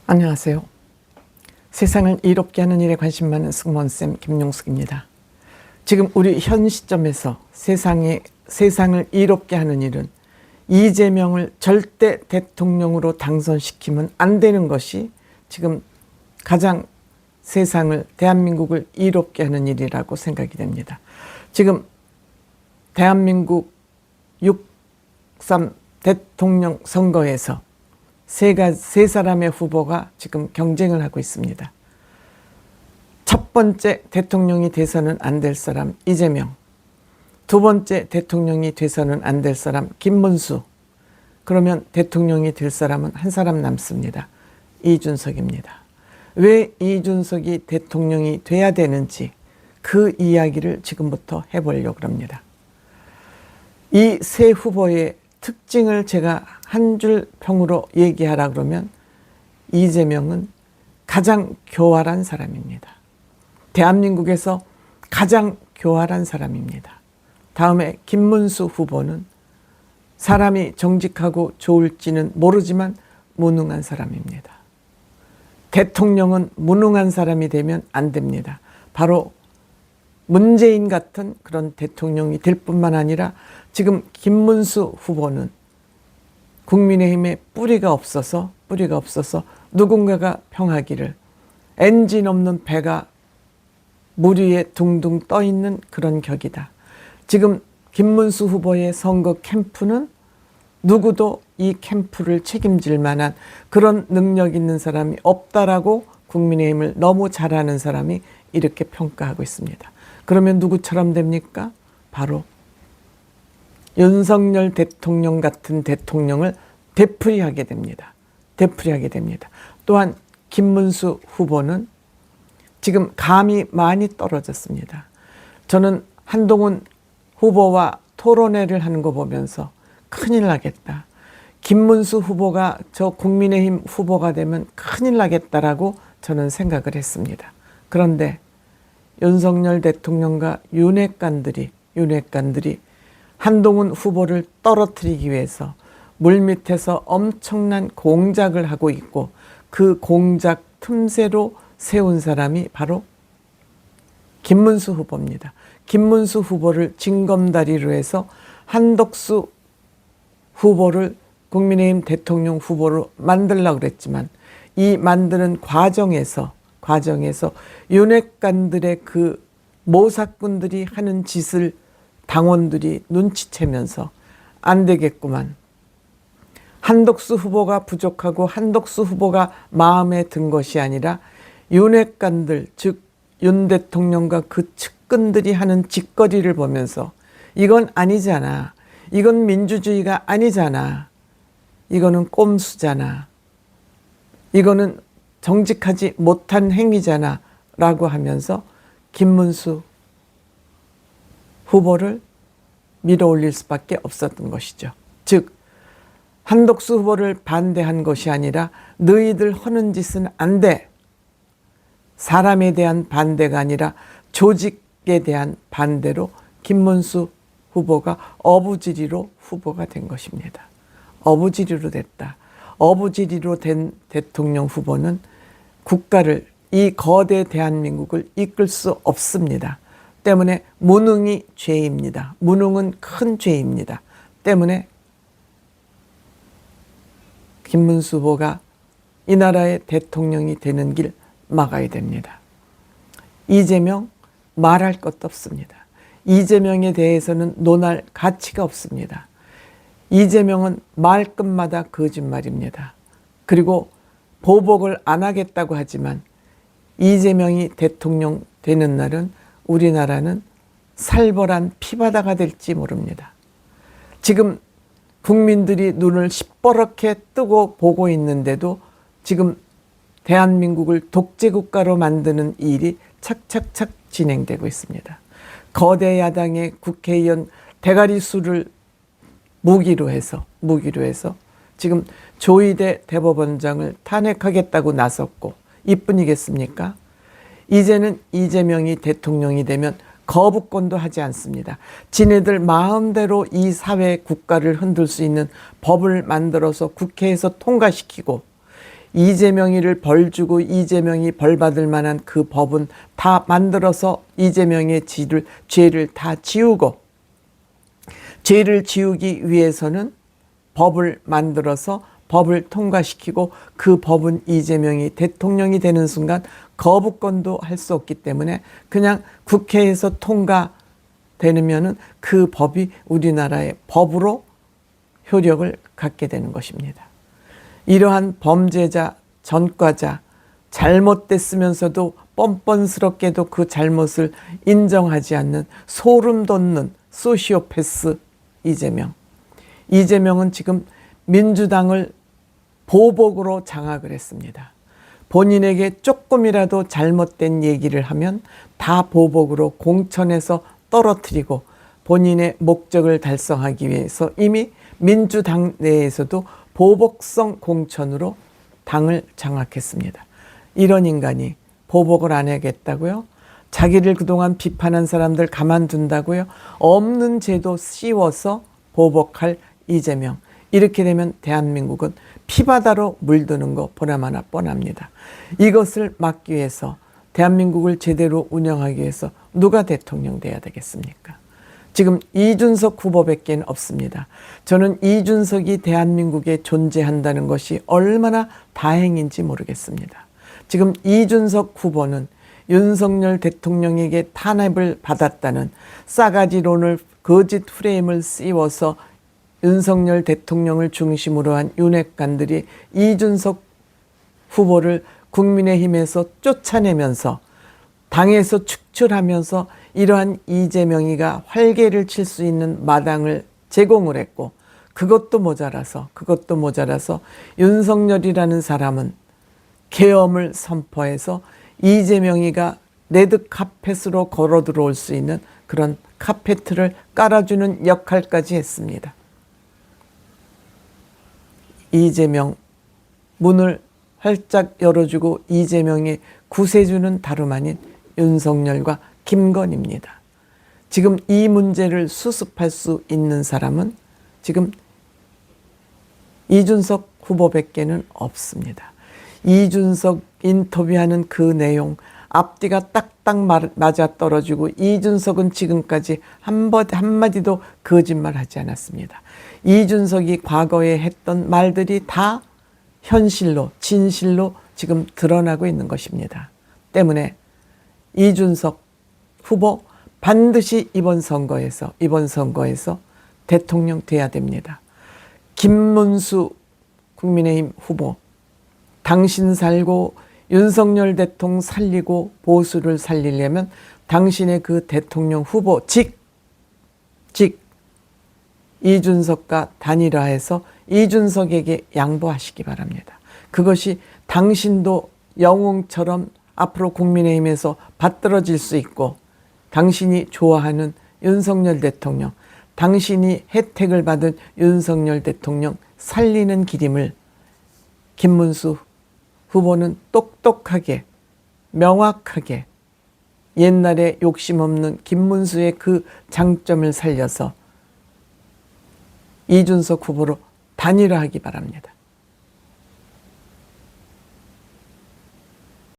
안녕하세요. 세상을 이롭게 하는 일에 관심 많은 승무원쌤 김용숙입니다. 지금 우리 현 시점에서 세상을 이롭게 하는 일은 이재명을 절대 대통령으로 당선시키면 안 되는 것이 지금 가장 세상을, 대한민국을 이롭게 하는 일이라고 생각이 됩니다. 지금 대한민국 6.3 대통령 선거에서 세 사람의 후보가 지금 경쟁을 하고 있습니다. 첫 번째 대통령이 돼서는 안 될 사람 이재명, 두 번째 대통령이 돼서는 안 될 사람 김문수, 그러면 대통령이 될 사람은 한 사람 남습니다. 이준석입니다. 왜 이준석이 대통령이 돼야 되는지 그 이야기를 지금부터 해보려고 합니다. 이 세 후보의 특징을 제가 한 줄 평으로 얘기하라 그러면 이재명은 가장 교활한 사람입니다. 대한민국에서 가장 교활한 사람입니다. 다음에 김문수 후보는 사람이 정직하고 좋을지는 모르지만 무능한 사람입니다. 대통령은 무능한 사람이 되면 안 됩니다. 바로 문재인 같은 그런 대통령이 될 뿐만 아니라 지금 김문수 후보는 국민의힘에 뿌리가 없어서 누군가가 평하기를 엔진 없는 배가 물 위에 둥둥 떠 있는 그런 격이다. 지금 김문수 후보의 선거 캠프는 누구도 이 캠프를 책임질 만한 그런 능력 있는 사람이 없다라고 국민의힘을 너무 잘 아는 사람이 이렇게 평가하고 있습니다. 그러면 누구처럼 됩니까? 바로 윤석열 대통령 같은 대통령을 되풀이하게 됩니다. 또한 김문수 후보는 지금 감이 많이 떨어졌습니다. 저는 한동훈 후보와 토론회를 하는 거 보면서 큰일 나겠다. 김문수 후보가 저 국민의힘 후보가 되면 큰일 나겠다라고 저는 생각을 했습니다. 그런데 윤석열 대통령과 윤핵관들이 한동훈 후보를 떨어뜨리기 위해서 물밑에서 엄청난 공작을 하고 있고 그 공작 틈새로 세운 사람이 바로 김문수 후보입니다. 김문수 후보를 징검다리로 해서 한덕수 후보를 국민의힘 대통령 후보로 만들려고 그랬지만 이 만드는 과정에서 윤핵관들의 그 모사꾼들이 하는 짓을 당원들이 눈치채면서 안 되겠구만. 한덕수 후보가 부족하고 한덕수 후보가 마음에 든 것이 아니라 윤핵관들, 즉 윤 대통령과 그 측근들이 하는 짓거리를 보면서 이건 아니잖아. 이건 민주주의가 아니잖아. 이거는 꼼수잖아. 이거는 정직하지 못한 행위잖아 라고 하면서 김문수 후보를 밀어올릴 수밖에 없었던 것이죠. 즉 한덕수 후보를 반대한 것이 아니라 너희들 하는 짓은 안 돼. 사람에 대한 반대가 아니라 조직에 대한 반대로 김문수 후보가 어부지리로 후보가 된 것입니다. 어부지리로 됐다. 어부지리로 된 대통령 후보는 국가를, 이 거대 대한민국을 이끌 수 없습니다. 때문에 무능이 죄입니다. 무능은 큰 죄입니다. 때문에 김문수 후보가 이 나라의 대통령이 되는 길 막아야 됩니다. 이재명 말할 것도 없습니다. 이재명에 대해서는 논할 가치가 없습니다. 이재명은 말끝마다 거짓말입니다. 그리고 보복을 안 하겠다고 하지만 이재명이 대통령 되는 날은 우리나라는 살벌한 피바다가 될지 모릅니다. 지금 국민들이 눈을 시퍼렇게 뜨고 보고 있는데도 지금 대한민국을 독재국가로 만드는 일이 착착착 진행되고 있습니다. 거대 야당의 국회의원 대가리 수를 무기로 해서 지금 조희대 대법원장을 탄핵하겠다고 나섰고 이뿐이겠습니까? 이제는 이재명이 대통령이 되면 거부권도 하지 않습니다. 지네들 마음대로 이 사회 국가를 흔들 수 있는 법을 만들어서 국회에서 통과시키고 이재명이를 벌 주고 이재명이 벌 받을 만한 그 법은 다 만들어서 이재명의 죄를 다 지우고, 죄를 지우기 위해서는 법을 만들어서 법을 통과시키고, 그 법은 이재명이 대통령이 되는 순간 거부권도 할 수 없기 때문에 그냥 국회에서 통과되면은 그 법이 우리나라의 법으로 효력을 갖게 되는 것입니다. 이러한 범죄자, 전과자, 잘못됐으면서도 뻔뻔스럽게도 그 잘못을 인정하지 않는 소름 돋는 소시오패스 이재명. 이재명은 지금 민주당을 보복으로 장악을 했습니다. 본인에게 조금이라도 잘못된 얘기를 하면 다 보복으로 공천에서 떨어뜨리고, 본인의 목적을 달성하기 위해서 이미 민주당 내에서도 보복성 공천으로 당을 장악했습니다. 이런 인간이 보복을 안 하겠다고요? 자기를 그동안 비판한 사람들 가만둔다고요? 없는 죄도 씌워서 보복할 이재명. 이렇게 되면 대한민국은 피바다로 물드는 거 보나마나 뻔합니다. 이것을 막기 위해서, 대한민국을 제대로 운영하기 위해서 누가 대통령 돼야 되겠습니까? 지금 이준석 후보밖에 없습니다. 저는 이준석이 대한민국에 존재한다는 것이 얼마나 다행인지 모르겠습니다. 지금 이준석 후보는 윤석열 대통령에게 탄압을 받았다는 싸가지론을, 거짓 프레임을 씌워서 윤석열 대통령을 중심으로 한 윤핵관들이 이준석 후보를 국민의힘에서 쫓아내면서, 당에서 축출하면서 이러한 이재명이가 활개를 칠 수 있는 마당을 제공을 했고, 그것도 모자라서 윤석열이라는 사람은 계엄을 선포해서 이재명이가 레드카펫으로 걸어 들어올 수 있는 그런 카페트를 깔아주는 역할까지 했습니다. 이재명 문을 활짝 열어주고 이재명의 구세주는 다름 아닌 윤석열과 김건희입니다. 지금 이 문제를 수습할 수 있는 사람은 지금 이준석 후보밖에는 없습니다. 이준석 인터뷰하는 그 내용, 앞뒤가 딱딱 맞아떨어지고, 이준석은 지금까지 한마디도 거짓말하지 않았습니다. 이준석이 과거에 했던 말들이 다 현실로, 진실로 지금 드러나고 있는 것입니다. 때문에 이준석 후보 반드시 이번 선거에서 대통령 돼야 됩니다. 김문수 국민의힘 후보, 당신 살고 윤석열 대통령 살리고 보수를 살리려면 당신의 그 대통령 후보 직 이준석과 단일화해서 이준석에게 양보하시기 바랍니다. 그것이 당신도 영웅처럼 앞으로 국민의힘에서 받들어질 수 있고, 당신이 좋아하는 윤석열 대통령, 당신이 혜택을 받은 윤석열 대통령 살리는 길임을 김문수 후보는 똑똑하게, 명확하게 옛날에 욕심 없는 김문수의 그 장점을 살려서 이준석 후보로 단일화하기 바랍니다.